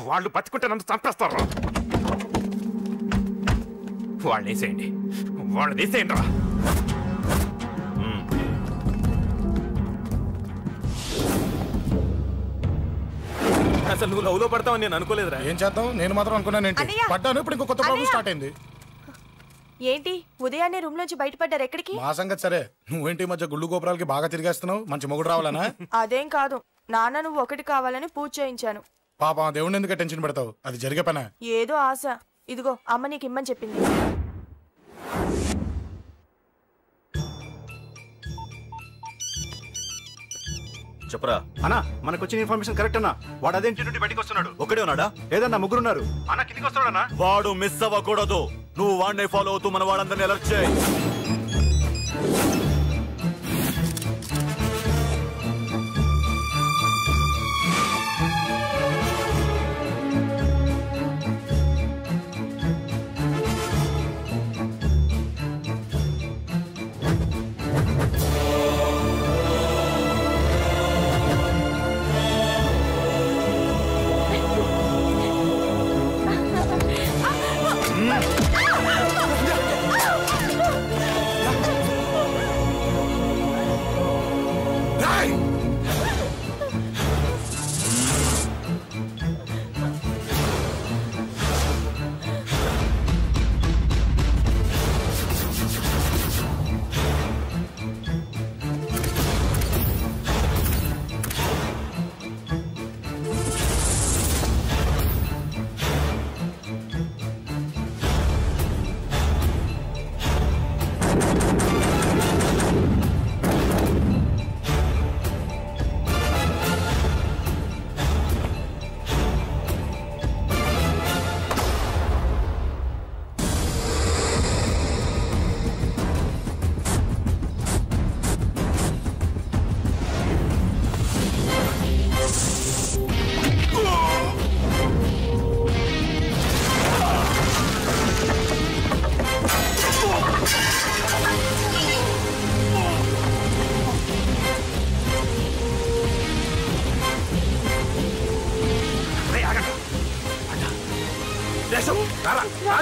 వాళ్ళు బతికుంటే నన్ను చంపేస్తారు. వాళ్ళని వేసేయండి, వాళ్ళని వేసేయండి రా. అసలు నువ్వు లవ్లో పడతావని నేను అనుకోలేదురా. ఏం చేద్దాం, నేను మాత్రం అనుకున్నాను. ఏంటి పడ్డాను, ఇప్పుడు ఇంకో కొత్త ప్రాబ్లం స్టార్ట్ అయింది. ఏంటి ఉదయాన్నే రూమ్ నుంచి బయటపడ్డారు? ఎక్కడికి? మా సంగతి సరే, నువ్వేంటి మధ్య గుళ్ళు గోపురాలకి బాగా తిరిగేస్తున్నావు? మంచి మొగుడు రావాలనా? అదేం కాదు నాన్న, నువ్వు ఒకటి కావాలని పూజ చేయించాను. పాప దేవుడిని ఎందుకు టెన్షన్ పెడతావు? అది జరిగే పనా? ఏదో ఆశ. ఇదిగో అమ్మ నీకు ఇమ్మని చెప్పింది. చెప్పరా అన్నా, మనకు వచ్చిన ఇన్ఫర్మేషన్ కరెక్ట్ అన్నా. వాడు అదేంటి నుండి బయటకు వస్తున్నాడు. ఒకడే ఉన్నాడా? ఏదన్నా ముగ్గురున్నారు. అన్న కిందికి వస్తున్నాడన్నా. వాడు మిస్ అవ్వకూడదు. నువ్వు వాడిని ఫాలో అవుతూ మన వాళ్ళందరినీ అలర్ట్ చేయి.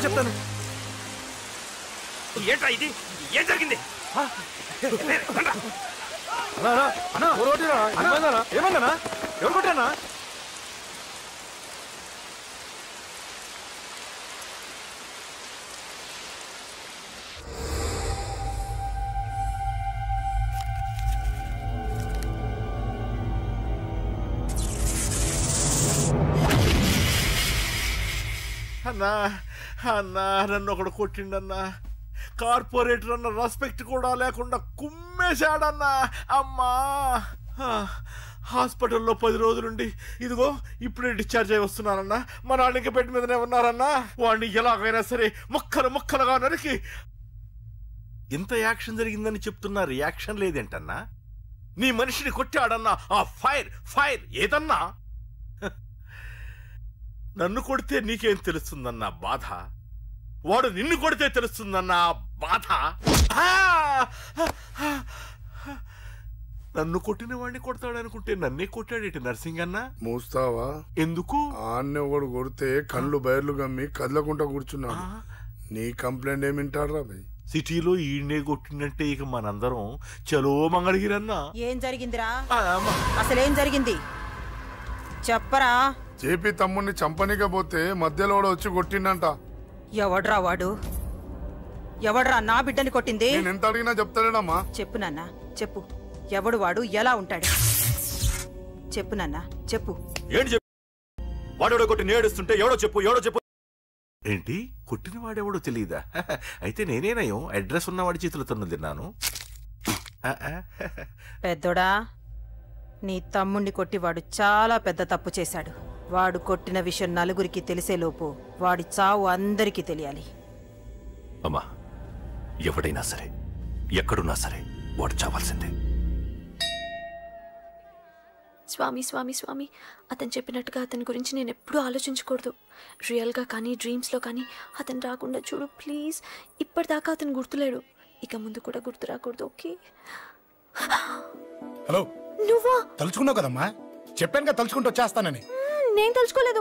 చెప్తాను. ఏంట్రా ఇది? ఏం జరిగింది? ఏమన్నా ఎవరు కొట్టానా? అన్నా అన్నా నన్ను ఒకడు కొట్టిండన్నా. కార్పొరేటర్ అన్న రెస్పెక్ట్ కూడా లేకుండా కుమ్మేశాడన్నా. అమ్మా, హాస్పిటల్లో 10 రోజులుండి ఇదిగో ఇప్పుడే డిశ్చార్జ్ అయి వస్తున్నానన్నా. మా నాన్న ఇంకా బెడ్ మీదనే ఉన్నారన్నా. వాడిని ఎలాగైనా సరే ముక్కలు ముక్కలుగా నరికి. ఇంత యాక్షన్ జరిగిందని చెప్తున్నా, రియాక్షన్ లేదేంటన్నా? నీ మనిషిని కొట్టాడన్నా. ఆ ఫైర్ ఫైర్ ఏదన్నా? నన్ను కొడితే నీకేం తెలుస్తుందన్నా బాధ, వాడు నిన్ను కొడితే తెలుస్తుందన్నా బాధ. నన్ను కొట్టిన వాడిని కొడతాడనుకుంటే నన్నే కొట్టాడేటి నర్సింగ్ అన్న. మూస్తావా? ఎందుకు? ఆన్నే ఒకడు కొడితే కళ్ళు బయర్లు గమ్మి కదలకుండా కూర్చున్నాడు. నీ కంప్లైంట్ ఏమింటారా భయ్? సిటీలో ఈయనే కొట్టిందంటే ఇక మనందరం చలో మంగళగిరన్నా. ఏం జరిగిందిరా? అసలేం జరిగింది చెప్పరా? జేపీ తమ్ముడిని చంపనికపోతే మధ్యలో వచ్చి కొట్టిండంట. ఎవడ్రా వాడు? ఎవడ్రా నా బిడ్డని కొట్టింది? నేను ఎంత అడిగినా చెప్తాడమ్మా. చెప్పు నాన్న, చెప్పు. ఎవడు వాడు? ఎలా ఉంటాడు? చెప్పు నాన్న, చెప్పు. ఏంటి చెప్పు? వాడెవడో కొట్టి నేడుస్తుంటే ఎవడో చెప్పు, ఎవడో చెప్పు. ఏంటి కొట్టిన వాడెవడో తెలియదా? అయితే నేనేనయం అడ్రస్ ఉన్నవాడి చేతులతో తిన్నాను. పెద్దోడా, నీ తమ్ముణ్ణి కొట్టి వాడు చాలా పెద్ద తప్పు చేశాడు. వాడు కొట్టిన విషయం నలుగురికి తెలిసేలోపు వాడి చావు అందరికీ తెలియాలి. అమ్మా, ఎవడైనా సరే ఎక్కడున్నా సరే వాడు చావాల్సిందే. స్వామి స్వామి స్వామి, అతను చెప్పినట్టుగా అతని గురించి నేను ఎప్పుడూ ఆలోచించకూడదు. రియల్గా కానీ డ్రీమ్స్లో కానీ అతను రాకుండా చూడు ప్లీజ్. ఇప్పటిదాకా అతను గుర్తులేడు, ఇక ముందు కూడా గుర్తు రాకూడదు. ఓకే? హలో, నువ్వా? తలుచుకున్నావు కదమ్మా, చెప్పాను కదా తలుచుకుంటూ వచ్చేస్తానని. నేను తలుచుకోలేదు.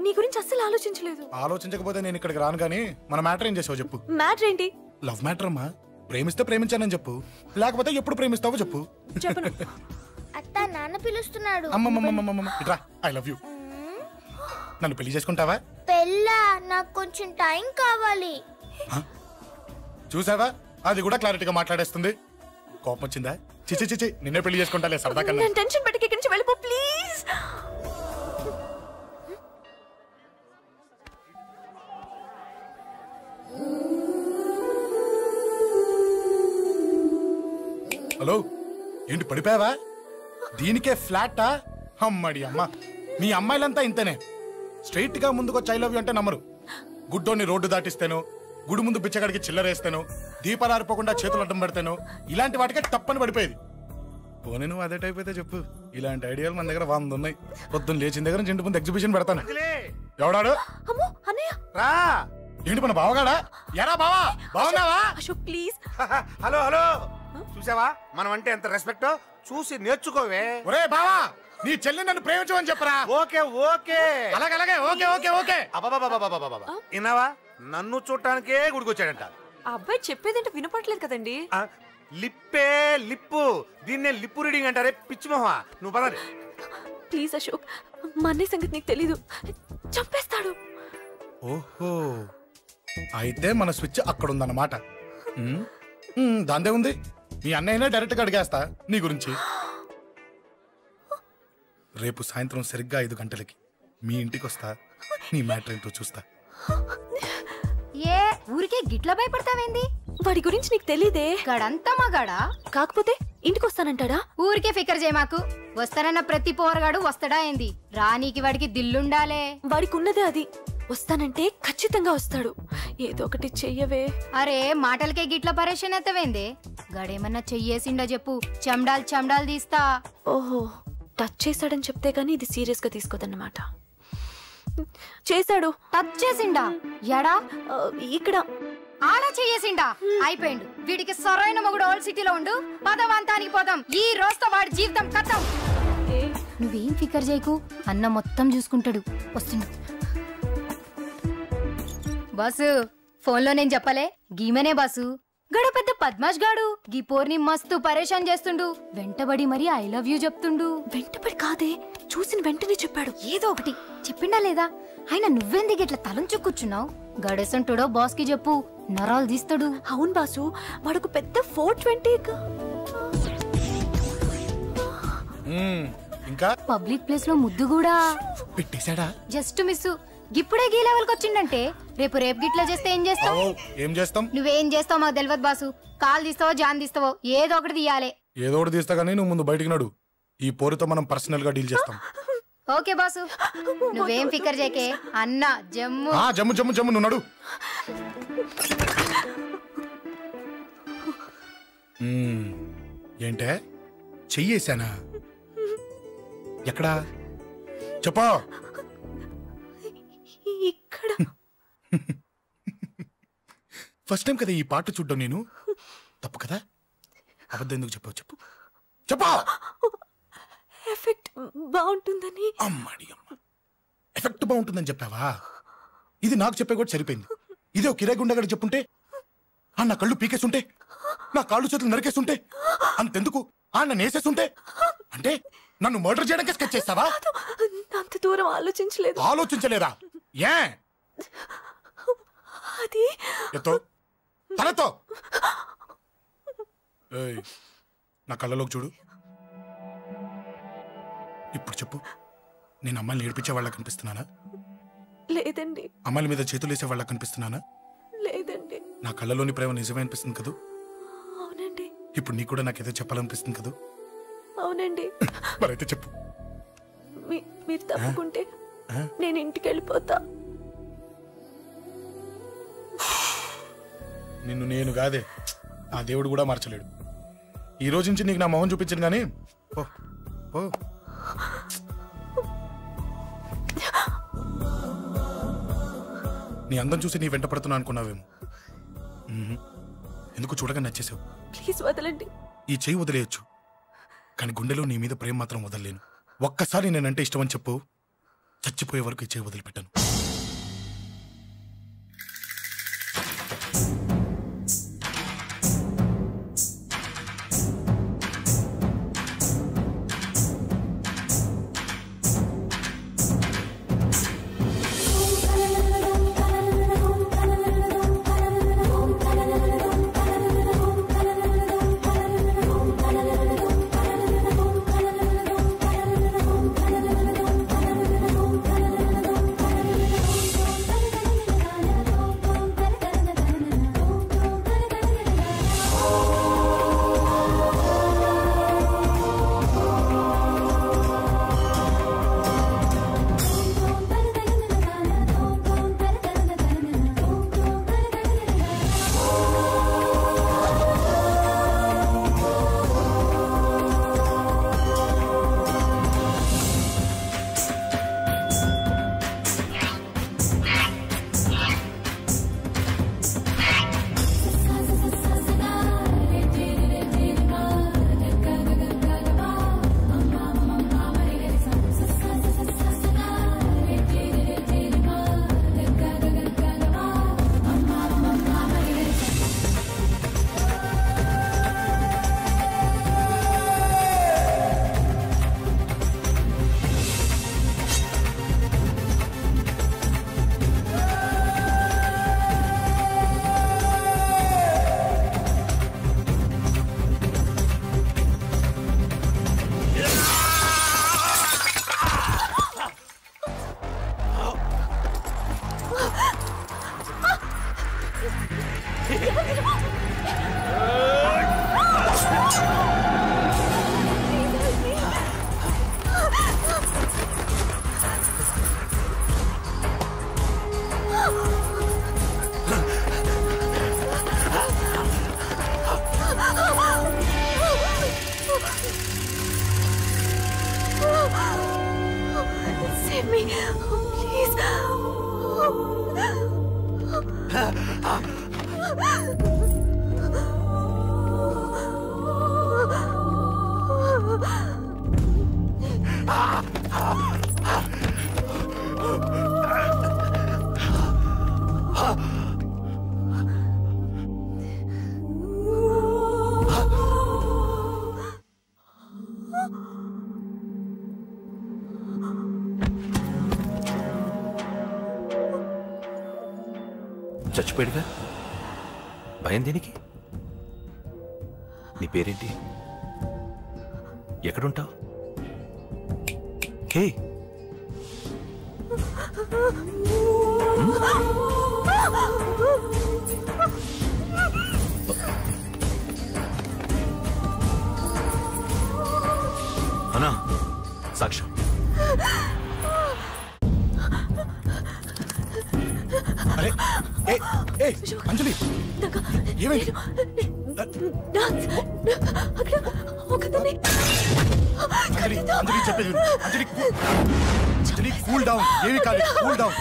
నీ గురించి అస్సలు ఆలోచించలేదు. ఆలోచించకపోతే నేను ఇక్కడికి రాను కానీ మన మ్యాటర్ ఏం చేసావు చెప్పు. మ్యాటర్ ఏంటి? లవ్ మ్యాటర్ అమ్మా. ప్రేమిస్తే ప్రేమించానని చెప్పు, లేకపోతే ఎప్పుడు ప్రేమిస్తావో చెప్పు. చెప్పను. అత్త నాన్న పిలుస్తున్నాడు. అమ్మమ్మమ్మమ్మమ్మ ఇట్రా, ఐ లవ్ యూ. నన్ను పెళ్లి చేసుకుంటావా? పెళ్ళా? నాకు కొంచెం టైం కావాలి. చూసావా, అది కూడా క్లారిటీగా మాట్లాడేస్తుంది. కోపం వచ్చిందా? చిచి చిచి, నిన్నే పెళ్లి చేసుకుంటాలే సరదా కన్నా. నేను టెన్షన్ పెట్టి ఇక్కడి నుంచి వెళ్ళిపో ప్లీజ్. హలో, ఏంటి పడిపోయావా? దీనికే ఫ్లాటా? అమ్మడి అమ్మ, మీ అమ్మాయిలంతా ఇంతనే. స్ట్రైట్ గా ముందుకొచ్చి ఐ లవ్ యూ అంటే నమ్మరు. గుడ్డోని రోడ్డు దాటిస్తాను, గుడి ముందు బిచ్చగాడికి చిల్లరేస్తాను, దీపాలు ఆరిపోకుండా చేతులు అడ్డం పెడతాను, ఇలాంటి వాటికే తప్పని పడిపోయేది. పోనీ నువ్వు అదే టైప్ అయితే చెప్పు. ఇలాంటి ఐడియాలు మన దగ్గర 100 ఉన్నాయి. పొద్దున్న లేచిన దగ్గర నుంచి ఇంటి ముందు ఎగ్జిబిషన్ పెడతాను. ఎవడాడు? రా. ఏంటి మన బావగాడా? ఎరా బావా, బావున్నావా? అశోక్ ప్లీజ్. హలో హలో, చూసావా మనం అంటే ఎంత రెస్పెక్ట్? చూసి నేర్చుకోవే. ఒరే బావా, నీ చెల్లి నన్ను ప్రేమించమని చెప్పరా. ఓకే ఓకే, అలాగే ఓకే ఓకే ఓకే. విన్నావా, నన్ను చూడటానికే గుడికొచ్చాడంట. ఆ అబ్బాయి చెప్పేదంటే వినపడలేదు కదండి. లిప్పే లిప్పు, దీన్నే లిప్పు రీడింగ్ అంటారే పిచ్చి మొహ. నువ్వు పదండి ప్లీజ్ అశోక్, మా అన్నయ్య సంగతి నీకు తెలీదు, చంపేస్తాడు. ఓహో, అయితే మన స్విచ్ అక్కడ ఉందన్నమాట. దాందే ఉంది, మీ అన్నయ్యనే డైరెక్ట్ గా అడిగేస్తా నీ గురించి. రేపు సాయంత్రం సరిగ్గా 5 గంటలకి మీ ఇంటికి వస్తా, నీ మ్యాటర్ ఏంటో చూస్తా. ఏ ఊరికే గిట్ల భయపడతావేంది? వాడి గురించి నీకు తెలీదే. గడంతా మగాడా? కాకపోతే ఇంటికి వస్తానంటాడా? ఊరికే ఫికర్ చేయ మాకు. వస్తానన్న ప్రతి పోరగాడు వస్తాడా ఏంది? రానీకి వాడికి దిల్లుండాలే. వాడికి ఉన్నదే అది. వస్తానంటే ఖచ్చితంగా వస్తాడు. ఏదో ఒకటి చెయ్యవే. అరే మాటలకే గిట్ల పరేషన్ ఎత్తవేంది? గడేమన్నా చెయ్యేసిండో చెప్పు, చెమ్డాల్ తీస్తా. ఓహో, టచ్ చేశాడని చెప్తే గానీ ఇది సీరియస్ గా తీసుకోదన్నమాట. చేశాడు. టచ్ చేసిండా? ఎడా? ఇక్కడ. ఆడా చెయ్యేసిండా? అయిపోయిండు. వీడికి సరైన మొగుడు ఓల్డ్ సిటీలో ఉండు. పదవంతానికి పోదాం. ఈ రోజుతో వాడి జీవితం కథం. నువ్వేం ఫికర్ చేయకు, అన్న మొత్తం చూసుకుంటాడు. వస్తుండు. బాసు, ఫోన్లో నేను చెప్పలే, గీమనే బాసు. గడ పెద్ద పద్మాష్ గాడు గీ పోర్ని మస్తు పరేషాన్ చేస్తుండు. వెంటబడి మరి ఐ లవ్ యూ చెప్తుండు. వెంటబడి కాదే, చూసిన వెంటనే చెప్పాడు. ఏదో ఒకటి చెప్పిండా లేదా? ఆయన నువ్వెందుకు ఇట్లా తలంచు కూర్చున్నావు? గడేసంటుడో బాస్ కి చెప్పు, నరాలు తీస్తాడు. అవును బాసు, వాడొక పెద్ద 420. ఇంకా పబ్లిక్ ప్లేస్ లో ముద్దు కూడా పెట్టేశాడా? Just miss. ఇప్పుడే గీ లెవెల్కి వచ్చిండంటే రేపు గిట్లా చేస్తే ఏం చేస్తావు? ఏం చేస్తాం? నువ్వేం చేస్తావు మాకు తెలియదు బాసు. కాల్ తీస్తావో జాన్ తీస్తావో ఏదో ఒకటి తీయాలి. ఏదో ఒకటి తీస్తా గానీ నువ్వు ముందు బయటికి నడు. ఈ పోరుతో మనం పర్సనల్ గా డీల్ చేస్తాం. ఓకే బాసు, నువ్వేం ఫికర్ చేకే. అన్న జమ్ము జమ్ము జమ్ము జమ్ము, నువ్వు నడు. ఏంటే చెయ్యేశానా? ఎక్కడా చెప్పా? ఇక్కడ. ఫస్ట్ టైం కదా ఈ పాట చూడ్డం నేను. తప్పు కదా? అబద్ధం ఎందుకు చెప్పావు చెప్పు చెప్పా. ఎఫెక్ట్ బాగుంటుందని. అమ్మాడి అమ్మ, ఎఫెక్ట్ బాగుంటుందని చెప్పావా? ఇది నాకు చెప్పే కూడా సరిపోయింది. ఇదే కిరాయి గుండెగాడు చెప్పుంటే, నా కళ్ళు పీకేస్తుంటే, నా కాళ్ళు చేతులు నరికేస్తుంటే, అంతెందుకు నన్ను వేసేస్తుంటే, అంటే నన్ను మర్డర్ చేయడానికి స్కెచ్ చేస్తావా? అంత దూరం ఆలోచించలేదు. ఆలోచించలేదా? ఏ అది ఎత్తో తలతో. నా కళ్ళలోకి చూడు. ఇప్పుడు చెప్పు, నేను అమ్మాయిని ఏడిపించే వాళ్ళ కనిపిస్తున్నానా? లేదండి. అమ్మాయిల మీద చేతులు వేసే వాళ్ళ కనిపిస్తున్నానా? లేదండి. నా కళ్ళలోని ప్రేమ నిజమే అనిపిస్తుంది కదూ? అవునండి. ఇప్పుడు నీకు కూడా నాకేదో చెప్పాలనిపిస్తుంది కదూ? అవునండి. మరైతే చెప్పు. మీరు తప్పుకుంటే నేను ఇంటికి వెళ్ళిపోతా. నిన్ను నేను కాదే, ఆ దేవుడు కూడా మార్చలేడు. ఈ రోజు నుంచి నీకు నా మొహం చూపించను కానీ నీ అందం చూసి నీ వెంట పడుతున్నా అనుకున్నావేమో. ఎందుకు చూడగా నచ్చేసావు. ప్లీజ్ వదలండి. ఈ చెయ్యి వదిలేయచ్చు, కానీ గుండెలో నీ మీద ప్రేమ మాత్రం వదలలేను. ఒక్కసారి నేనంటే ఇష్టమని చెప్పు, చచ్చిపోయే వరకు ఇచ్చే వదిలిపెట్టాను. Save me, please. చచ్చిపోయాడుగా, భయం దేనికి? నీ పేరేంటి? ఎక్కడుంటావు? హే, అన్నా సాక్ష్యం. అరే అంజలి, ఏమైంది? అంజలి చెప్పేది విను. అంజలి కూల్ డౌన్. ఏమి కాదు, కూల్ డౌన్.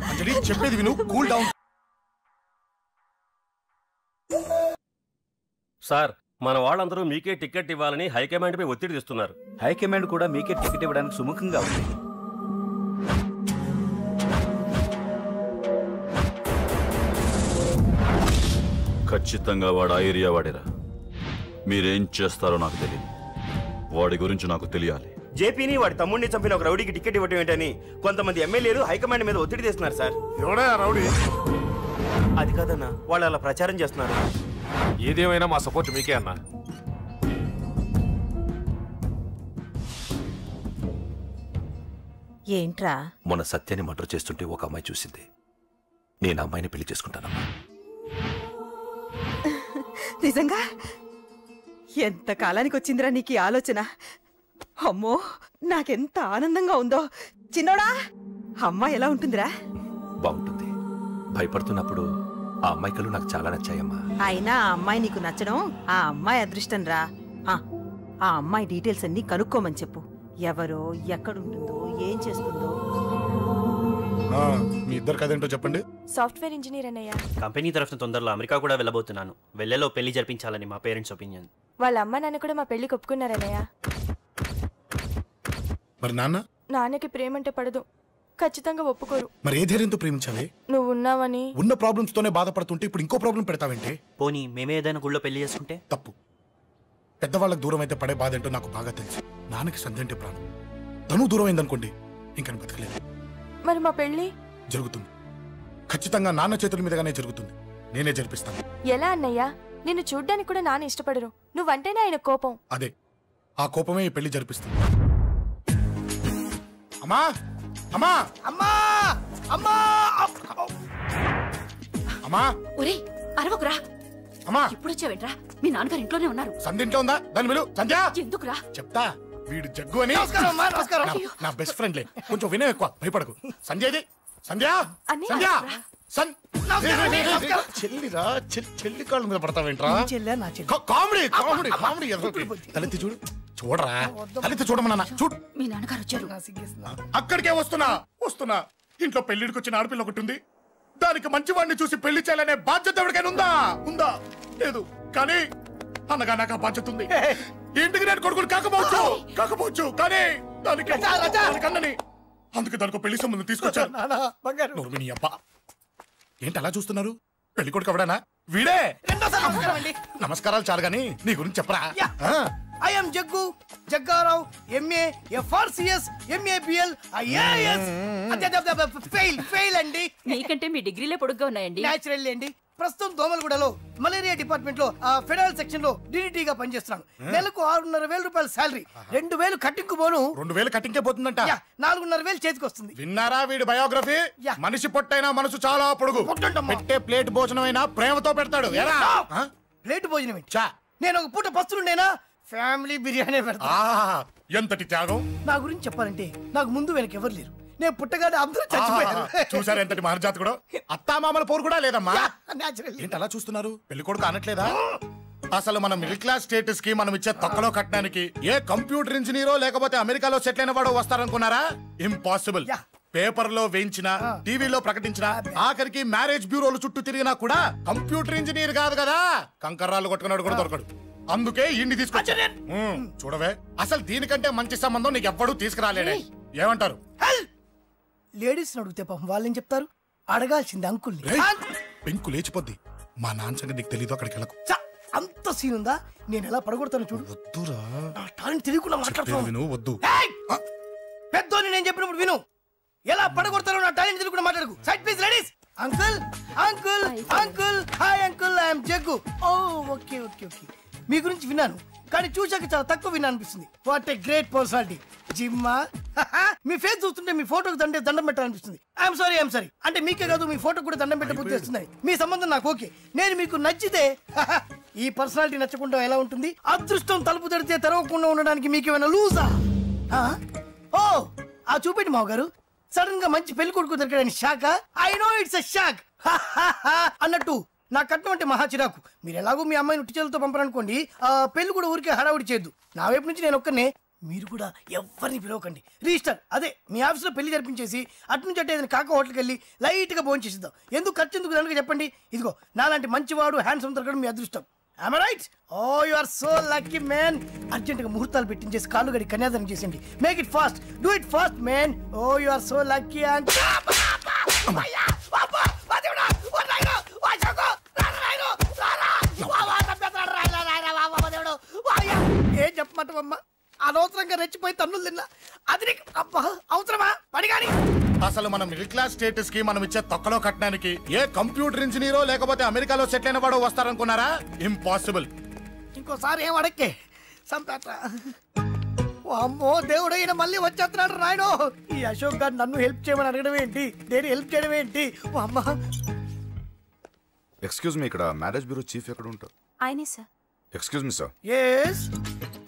అంజలి చెప్పేది విను, కూల్ డౌన్. సార్, మన వాళ్ళందరూ మీకే టికెట్ ఇవ్వాలని హైకమాండ్ పై ఒత్తిడి తెస్తున్నారు. హైకమాండ్ కూడా మీకే టికెట్ ఇవ్వడానికి సుముఖంగా ఉంది. ఖచ్చితంగా వాడు ఆ ఏరియా వాడేరా. మీరేం చేస్తారో నాకు తెలియదు, వాడి గురించి నాకు తెలియాలి. జేపీని వాడి తమ్ముడిని చంపిన ఒక రౌడీకి టికెట్ ఇవ్వటం ఏంటని కొంతమంది ఎమ్మెల్యేలు హైకమాండ్ మీద ఒత్తిడి తెస్తున్నారు సార్. ఎవడా రౌడీ? అది కాదన్నా, వాళ్ళు అలా ప్రచారం చేస్తున్నారు. ఏదేమైనా మా సపోర్ట్ మీకే అన్నా. ఏంట్రా? మొన్న సత్యాన్ని మర్డర్ చేస్తుంటే ఒక అమ్మాయి చూసింది. నేను అమ్మాయిని పెళ్లి చేసుకుంటానమ్మా. నిజంగా? ఎంత కాలానికి వచ్చిందిరా నీకు ఈ ఆలోచన? అమ్మో, నాకెంత ఆనందంగా ఉందో. చిన్నోడా, అమ్మాయి ఎలా ఉంటుందిరా? బాగుంటుంది. భయపడుతున్నప్పుడు ఆ అమ్మాయి కళ్ళు నాకు చాలా నచ్చాయమ్మా. అయినా ఆ అమ్మాయి నీకు నచ్చడం ఆ అమ్మాయి అదృష్టం రా. ఆ అమ్మాయి డీటెయిల్స్ అన్ని కనుక్కోమని చెప్పు. ఎవరో, ఎక్కడుంటుందో, ఏం చేస్తుందో. మీ ఇద్దరు కదేంటో చెప్పండి. సాఫ్ట్వేర్ ఇంజనీర్ అన్నయ్య. కంపెనీ తరఫున తొందరలో అమెరికా కూడా వెళ్ళబోతున్నాను. వెళ్ళేలో పెళ్లి జరిపించాలని మా పేరెంట్స్ ఒపీనియన్. వాళ్ళ అమ్మ నాన్న కూడా మా పెళ్లికి ఒప్పుకున్నారన్నయ్య. మరి నాన్న? నాన్నకి ప్రేమంటే పడదు, ఖచ్చితంగా ఒప్పుకోరు. మరి ఏ ధైర్యంతో ప్రేమించావే? నువ్వు ఉన్నావని. ఉన్న ప్రాబ్లమ్స్ తోనే బాధపడుతుంటే ఇప్పుడు ఇంకో ప్రాబ్లం పెడతావేంటే? పోనీ మేమే ఏదైనా గుళ్ళో పెళ్లి చేసుకుంటే? తప్పు. పెద్దవాళ్ళకి దూరం అయితే పడే బాధ ఏంటో నాకు బాగా తెలుసు. నాన్నకి సంధ్య అంటే ప్రాణం. తను దూరం అయిందనుకోండి ఇంకా బతకలేదు. మరి మా పెళ్లి జరుగుతుంది. ఖచ్చితంగా నాన్న చేతుల మీదగానే జరుగుతుంది. నేనే జరిపిస్తాను. ఎలా అన్నయ్యా? నిన్ను చూడ్డానికి కూడా నాన్న ఇష్టపడరు, నువ్వంటేనే ఆయన కోపం. అదే ఆ కోపమే ఈ పెళ్లి జరిపిస్తుంది. అమ్మా అమ్మా అమ్మా అమ్మా అమ్మా ఒరే అరవకురా. అమ్మా ఇప్పుడు వచ్చావేంట్రా? మీ నాన్నగారు ఇంట్లోనే ఉన్నారు. సంధ్య ఇంట్లో ఉందా? దాని విలు. సంధ్య ఎందుకురా? చెప్తా. వీడు జగ్గు అని నమస్కారం. నా బెస్ట్ ఫ్రెండ్లే. కొంచెం వినే ఎక్కువ, భయపడకు. సంధ్యది. సంధ్య సంధ్య చెల్లిరా. చెల్లి కాళ్ళ మీద పడతావేంట్రా? Comedy comedy comedy. తలెత్తి చూడు. చూడరా, తలెత్తి చూడమన్నా. చూడు. మీ నాన్నగారు వచ్చారు. అక్కడికే వస్తున్నా వస్తున్నా. ఇంట్లో పెళ్లిడికి వచ్చిన ఆడపిల్ల ఒకటి ఉంది. దానికి మంచివాడిని చూసి పెళ్లి చేయాలనే బాధ్యత ఎవరికైనా ఉందా? ఉందా? లేదు. కానీ అనగా నాకు ఆ బాధ్యత ఉంది. ఇంటికి నేను కొడుకుని కాకపోవచ్చు కానీ దానికి అన్నని. అందుకే దానికి పెళ్లి సంబంధం తీసుకొచ్చాను. నోర్మిని అబ్బా. ఏంటి అలా చూస్తున్నారు? పెళ్లి కొడుకు ఎవడానా? వీడే. నమస్కారాలు చాలు గాని నీ గురించి చెప్పరా. I am Jaggu, Jaggarao, MA, FRCS, MABL, IAS. Fail అండి. మీకంటే మీ డిగ్రీలే పొడుగ్గా ఉన్నాయండి. న్యాచురల్ అండి. ప్రస్తుతం దోమలగూడలో మలేరియా డిపార్ట్మెంట్ లో ఫెడరల్ సెక్షన్ లో DDT గా పనిచేస్తున్నాను. నెలకు 6,500 రూపాయలు శాలరీ, 2,000 కట్టింగ్ పోను. 2,000 కట్టింకే పోతుందంట. 4,500 చేతికి వస్తుంది. విన్నారా వీడి బయోగ్రఫీ? మనిషి పొట్టైనా మనసు చాలా పొడుగు. పెట్టే ప్లేట్ భోజనం అయినా ప్రేమతో పెడతాడు. ప్లేట్ భోజనం ఏంటి? నేను ఒక పూట పస్తులుండేనా? ఫ్యామిలీ బిర్యానీ పెడతా. ఎంతటి త్యాగం! నా గురించి చెప్పాలంటే నాకు ముందు వెనక ఎవరు లేరు. నేను పుట్టగానే అందరూ చచ్చిపోయారు. చూసారు ఎంతటి మహర్జాత్ కూడా. అత్తామామల పోరు కూడా లేదమ్మా. ఏంటి అలా చూస్తున్నారు? పెళ్లి కొడుకు అనట్లేదా? అసలు మన మిడిల్ క్లాస్ స్టేటస్ కి మనం ఇచ్చే తక్కువలో కట్టడానికి ఏ కంప్యూటర్ ఇంజనీరో లేకపోతే అమెరికాలో సెటిల్ అయిన వాడు వస్తారనుకున్నారా? ఇంపాసిబుల్. పేపర్ లో వేయించిన, టీవీలో ప్రకటించిన, ఆఖరికి మ్యారేజ్ బ్యూరోలు చుట్టూ తిరిగినా కూడా కంప్యూటర్ ఇంజనీర్ కాదు కదా, కంకర్రాలు కొట్టుకున్నాడు కూడా దొరకడు. అందుకే ఇండి తీసుకొచ్చా. చూడవే, అసలు దీనికంటే మంచి సంబంధం నీకు ఎవ్వడూ తీసుకురాలేడే. ఏమంటారు? లేడీస్ అడిగితే పాపం వాళ్ళేం చెప్తారు? అడగాల్సింది అంకుల్. పెంకు లేచిపోద్ది. మా నాన్న సంగతి నీకు తెలీదు. అక్కడికి వెళ్ళకు. అంత సీన్ ఉందా? నేను ఎలా పడగొడతాను చూడు. వద్దురా. నా టాలెంట్ తెలియకుండా మాట్లాడుతున్నాను. వద్దు. పెద్దోని నేను చెప్పినప్పుడు విను. ఎలా పడగొడతారో నా టాలెంట్ తెలియకుండా మాట్లాడకు. Side please ladies. Uncle uncle uncle. Hi uncle, I'm Jaggu. Oh okay okay okay. మీ గురించి విన్నాను కానీ చూశాక చాలా తక్కువ విన్నా అనిపిస్తుంది. What a great personality. జిమ్మా, మీ ఫేస్ చూస్తుంటే మీ ఫోటోకి దండం పెట్టాలనిపిస్తుంది. ఐఎమ్ సారీ అంటే మీకే కాదు, మీ ఫోటో కూడా దండం పెట్టబుద్ధి వస్తుంది. మీ సంబంధం నాకు ఓకే. నేను మీకు నచ్చితే ఈ పర్సనాలిటీ నచ్చకుండా ఎలా ఉంటుంది? అదృష్టం తలుపు తెరితే తెరవకుండా ఉండడానికి మీకేమైనా లూజా? ఓ ఆ చూపెట్టి మావ గారు. సడన్ గా మంచి పెళ్లి కొడుకు దొరికాడని shock. I know it's a shock అన్నట్టు నా కట్నం అంటే మహా చిరాకు. మీరు ఎలాగో మీ అమ్మాయిని ఉట్టిచేలతో పంపరనుకోండి, పెళ్లి కూడా ఊరికే హడావుడి చేయొద్దు. నా వైపు నుంచి నేను ఒక్కనే. మీరు కూడా ఎవరిని పిలవకండి. రిజిస్టర్ అదే మీ ఆఫీస్లో పెళ్లి జరిపించేసి అటు నుంచి అంటే ఏదైనా కాక హోటల్కి వెళ్ళి లైట్గా భోజనం చేసిద్దాం. ఎందుకు ఖర్చు ఎందుకు దానికి చెప్పండి. ఇదిగో నాలాంటి మంచివాడు హ్యాండ్సమ్ దొరకడం మీ అదృష్టం. Am I right? Oh, you are so lucky, man. అర్జెంటుగా ముహూర్తాలు పెట్టించేసి కాళ్ళు గడి కన్యాదానం చేసేయండి. Make it fast. Do it fast, man. Oh, you are so lucky. And ఏం చెప్పమంటావమ్మా? అనవసరంగా రెచ్చిపోయి తన్నులు తిన్నా. అది నీకు అబ్బా అవసరమా? పడిగాని అసలు మన మిడిల్ క్లాస్ స్టేటస్ కి మనం ఇచ్చే తక్కువలో కట్టడానికి ఏ కంప్యూటర్ ఇంజనీరో లేకపోతే అమెరికాలో సెటిల్ అయిన వాడు వస్తారనుకున్నారా? ఇంపాసిబుల్. ఇంకోసారి ఏం అడక్కే సంపేట. అమ్మో దేవుడు, ఈయన మళ్ళీ వచ్చేస్తున్నాడు రాయడు. ఈ అశోక్ గారు నన్ను హెల్ప్ చేయమని అడగడం ఏంటి? నేను హెల్ప్ చేయడం ఏంటి? అమ్మా. ఎక్స్క్యూజ్ మీ, ఇక్కడ మ్యారేజ్ బ్యూరో చీఫ్ ఎక్కడ ఉంటారు? ఆయనే sir. Excuse me sir. Yes.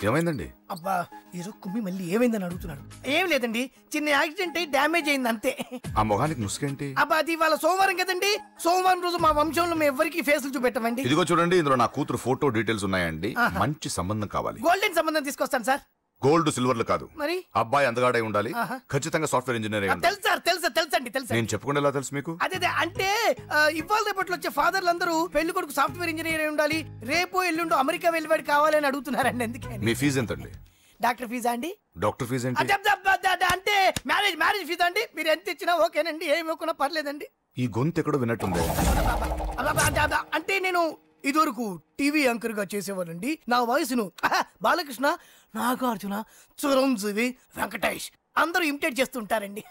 ఏమైందండి? అబ్బా ఏదో కుమ్మి మళ్ళీ ఏమైందని అడుగుతున్నాడు. ఏం లేదండి, చిన్న యాక్సిడెంట్ అయి డ్యామేజ్ అయింది అంతే. ఆ మొహానికి ముసుకేంటి? అబ్బా అది ఇవాళ సోమవారం కదండి. సోమవారం రోజు మా వంశంలో మేము ఎవరికి ఫేసులు చూపెట్టమండి. ఇదిగో చూడండి, ఇందులో నా కూతురు ఫోటో డీటెయిల్స్ ఉన్నాయండి. మంచి సంబంధం కావాలి. గోల్డెన్ సంబంధం తీసుకొస్తాను సార్. గోల్డ్ సిల్వర్లు కాదు, మరి అబ్బాయి అందగాడై ఉండాలి. ఖచ్చితంగా సాఫ్ట్వేర్ ఇంజనీర్ అయి ఉండాలి. తెలుసండి. నేను చెప్పకుండా ఎలా తెలుసు మీకు? అదే అంటే ఇవాళ రేపట్లో వచ్చే ఫాదర్లు అందరూ పెళ్లి కొడుకు సాఫ్ట్వేర్ ఇంజనీర్ అయి ఉండాలి, రేపు ఎల్లుండు అమెరికా వెళ్ళివాడు కావాలని అడుగుతున్నారండి. ఎందుకని? మీ ఫీజు ఎంతండి? డాక్టర్ ఫీజా అండి? డాక్టర్ ఫీజు ఏంటి? అంటే తెచ్చినా ఓకేనండి, ఏమి ఇవ్వకున్నా పర్లేదండి. ఈ గొంతు ఎక్కడో విన్నట్టుంది. అంటే నేను ఇదివరకు టీవీ యాంకర్ గా చేసేవాడండి. నా వయసును బాలకృష్ణ, నాగార్జున, చిరంజీవి, వెంకటేష్ అందరూ ఇమిటేట్ చేస్తుంటారండి.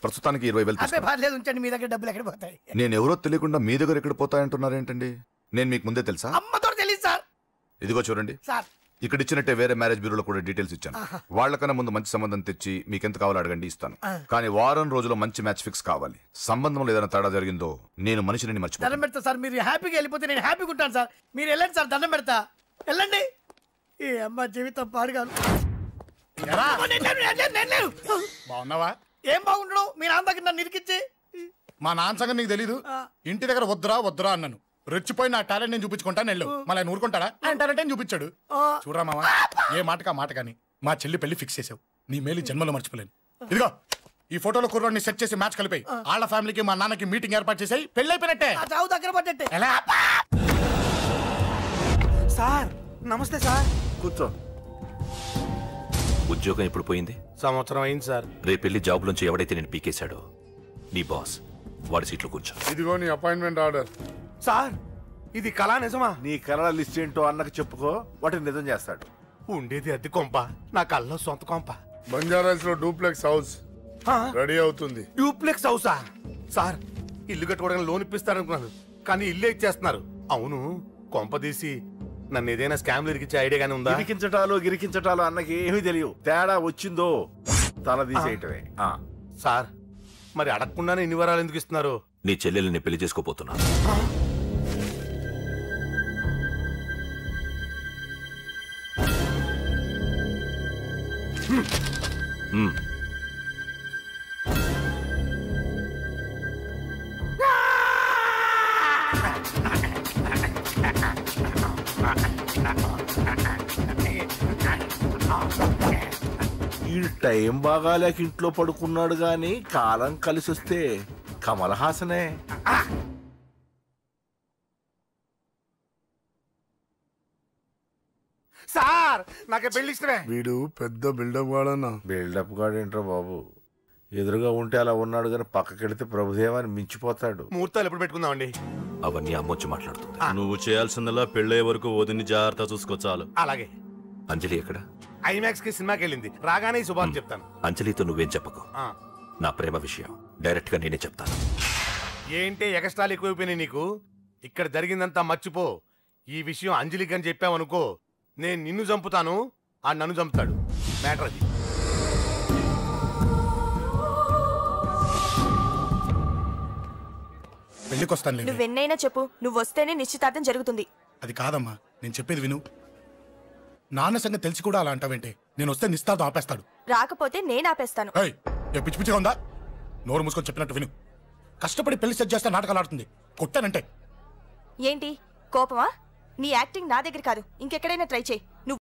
ప్రస్తుతానికి 20,000 అదే పర్లేదు, ఉంచండి. మీ దగ్గర డబ్బులు ఎక్కడ పోతాయి? నేను ఎవరో తెలియకుండా మీ దగ్గర ఎక్కడ పోతాయంటున్నారేంటండి? నేను మీకు ముందే తెలుసా? అమ్మతో తెలియదు సార్. ఇదిగో చూడండి సార్, ఇక్కడ ఇచ్చినట్టే వేరే మ్యారేజ్ బ్యూరోలో కూడా డీటెయిల్స్ ఇచ్చాను. వాళ్ళకన్నా ముందు మంచి సంబంధం తెచ్చి మీకు ఎంత కావాలో అడగండి, ఇస్తాను. కానీ వారం రోజుల్లో మంచి మ్యాచ్ ఫిక్స్ కావాలి. సంబంధంలో ఏదైనా తేడా జరిగిందో నేను మనిషిని మర్చిపోతాను. దండం పెడతా సార్. మీరు హ్యాపీగా వెళ్ళిపోతే నేను హ్యాపీగా ఉంటాను సార్. మీరు వెళ్ళండి సార్, దండం పెడతా. వెళ్ళండి. ఈ అమ్మ జీవితం పాడుగాను. బాగున్నావా? ఏం బాగుండడం? మీ నాన్న దగ్గర నన్ను ఇరికిచ్చి. మా నాన్న సంగతి నీకు తెలీదు. ఇంటి దగ్గర వద్దురా అన్నాను. రెచ్చిపోయి నా టాలెంట్ నేను చూపించుకుంటాను వెళ్ళు. మళ్ళీ ఆయన ఊరుకుంటాడా? ఆయన టాలెంట్ చూపించాడు. చూడరా మామ, ఏ మాటకా మాట కానీ మా చెల్లి పెళ్లి ఫిక్స్ చేసావు. నీ మేలు జన్మలో మర్చిపోలేను. ఇదిగో ఈ ఫోటోలో కుర్రాడిని సెట్ చేసి మ్యాచ్ కలిపాయి. వాళ్ళ ఫ్యామిలీకి మా నాన్నకి మీటింగ్ ఏర్పాటు చేసాయి. పెళ్లి అయిపోయినట్టే. చావు దగ్గర పడ్డట్టే. ఎలా? సార్ నమస్తే సార్. కూర్చో. ఉద్యోగం ఎప్పుడు పోయింది? సంవత్సరం అయింది సార్. రేపెళ్ళి జాబ్ నుంచి ఎవడైతే నేను పీకేశాడో నీ బాస్ వాడి సీట్లో కూర్చో. ఇదిగో నీ అపాయింట్మెంట్ ఆర్డర్. సార్ ఇది కళా నిజమా? నీ కళల లిస్ట్ ఏంటో అన్నకు చెప్పుకో, వాటిని నిజం చేస్తాడు. ఉండేది అద్దె కొంప, నా కళ్ళలో సొంత కొంప. బంజారాస్ లో డూప్లెక్స్ హౌస్ రెడీ అవుతుంది. డూప్లెక్స్ హౌసా? సార్ ఇల్లు కట్టుకోవడానికి లోన్ ఇప్పిస్తారనుకున్నాను, కానీ ఇల్లే ఇచ్చేస్తున్నారు. అవును, కొంప తీసి నన్ను ఏదైనా స్కామ్ ఇరికించే ఐడియా గానీ ఉందా? గిరికించటాలు అన్నకి ఏమీ తెలియవు. తేడా వచ్చిందో తల తీసేయటమే. సార్ మరి అడగకుండానే ఇన్ని వరాలు ఎందుకు ఇస్తున్నారు? నీ చెల్లెల్ని పెళ్లి చేసుకోపోతున్నా. ఈ టైం బాగాలేక ఇంట్లో పడుకున్నాడు గాని కాలం కలిసి వస్తే కమల్ హాసనే. సార్ నాకే పెళ్లి ఇష్టమే. వీడు పెద్ద బిల్డప్ గాడన్నా. బిల్డప్ గాడు ఏంట్రా బాబు, ఎదురుగా ఉంటే అలా ఉన్నాడు గాని పక్కకెడితే ప్రభుదేవాన్ని మించిపోతాడు. ముహూర్తాలు ఎప్పుడు పెట్టుకుందామండి? అవన్నీ అమ్మొచ్చి మాట్లాడుతుంది. నువ్వు చేయాల్సిందలా పెళ్ళే వరకు వదిని జాగ్రత్త చూసుకో చాలు. అలాగే. అంజలి ఎక్కడ? ఐమాక్స్ కి సినిమాకి వెళ్ళింది. రాగానే శుభాన్ని చెప్తాను. అంజలితో నువ్వేం చెప్పకు. నా ప్రేమ విషయం డైరెక్ట్ గా నేనే చెప్తాను. ఏంటి ఎక్స్ట్రాలు ఎక్కువైపోయినాయి నీకు? ఇక్కడ జరిగిందంతా మర్చిపో. ఈ విషయం అంజలికి అని చెప్పావనుకో, నేను నిన్ను చంపుతాను, ఆ నన్ను చంపుతాడు. మ్యాటర్ అది. పెళ్లికొస్తాను. నువ్వెన్నైనా చెప్పు, నువ్వు వస్తేనే నిశ్చితార్థం జరుగుతుంది. అది కాదమ్మా, నేను చెప్పేది విను. నాన్న సంగతి తెలిసి కూడా అలా అంటావేంటే? నేను వస్తే నిస్తార్థం ఆపేస్తాడు. రాకపోతే నేను ఆపేస్తాను. పిచ్చి పిచ్చిగా ఉందా? నోరు మూసుకొని చెప్పినట్టు విను. కష్టపడి పెళ్లి సెట్ చేస్తే నాటకాలు ఆడుతుంది. కొట్టానంటే ఏంటి కోపమా? నీ యాక్టింగ్ నా దగ్గర కాదు, ఇంకెక్కడైనా ట్రై చేయి.